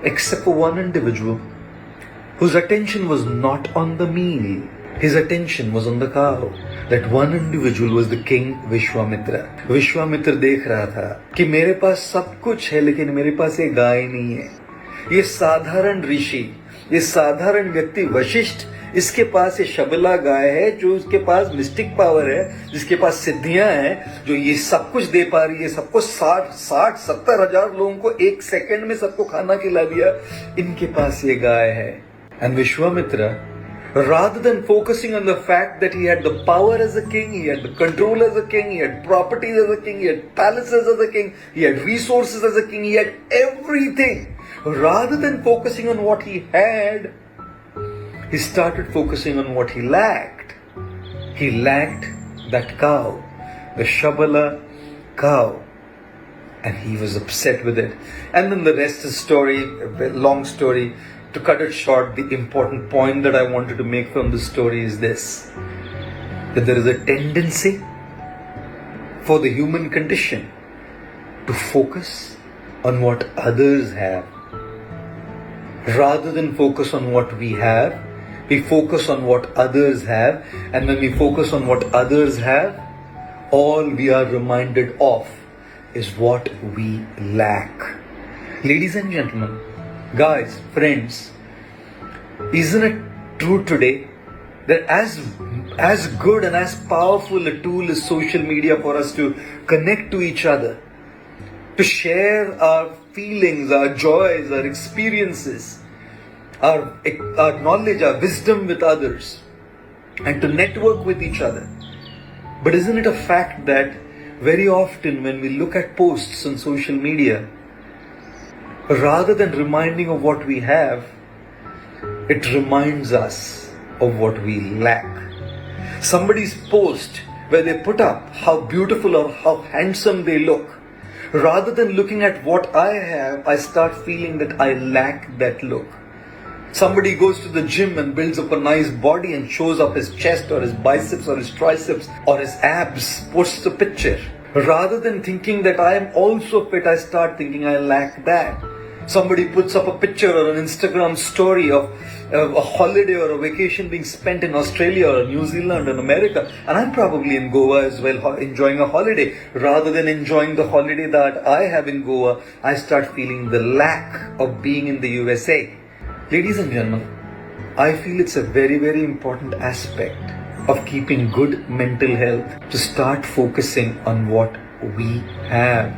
except for one individual whose attention was not on the meal. His attention was on the cow. That one individual was the king Vishwamitra. Vishwamitra देख रहा था कि मेरे पास सब कुछ है लेकिन मेरे पास ये गाय नहीं है. ये साधारण ऋषि, ये साधारण व्यक्ति वशिष्ठ, इसके पास ये शबला गाय है जो उसके पास मिस्टिक पावर है, जिसके पास सिद्धियां हैं, जो ये सब कुछ दे पा रही है, सबको 60-70 हजार लोगों को एक सेकंड में सबको खाना खिला दिया. इनके पास ये गाय है. And Vishwamitra, rather than focusing on the fact that he had the power as a king, he had the control as a king, he had properties as a king, he had palaces as a king, he had resources as a king, he had everything. Rather than focusing on what he had, he started focusing on what he lacked. He lacked that cow, the Shabala cow. And he was upset with it. And then the rest is story, a long story. To cut it short, the important point that I wanted to make from this story is this: that there is a tendency for the human condition to focus on what others have. Rather than focus on what we have, we focus on what others have. And when we focus on what others have, all we are reminded of is what we lack. Ladies and gentlemen, guys, friends, isn't it true today that as good and as powerful a tool is social media for us to connect to each other, to share our feelings, our joys, our experiences, our knowledge, our wisdom with others, and to network with each other? But isn't it a fact that very often when we look at posts on social media, rather than reminding of what we have, it reminds us of what we lack. Somebody's post where they put up how beautiful or how handsome they look, rather than looking at what I have, I start feeling that I lack that look. Somebody goes to the gym and builds up a nice body and shows up his chest or his biceps or his triceps or his abs, posts a picture. Rather than thinking that I am also fit, I start thinking I lack that. Somebody puts up a picture or an Instagram story of a holiday or a vacation being spent in Australia or New Zealand and America, and I'm probably in Goa as well, enjoying a holiday. Rather than enjoying the holiday that I have in Goa, I start feeling the lack of being in the USA. Ladies and gentlemen, I feel it's a very, very important aspect of keeping good mental health to start focusing on what we have.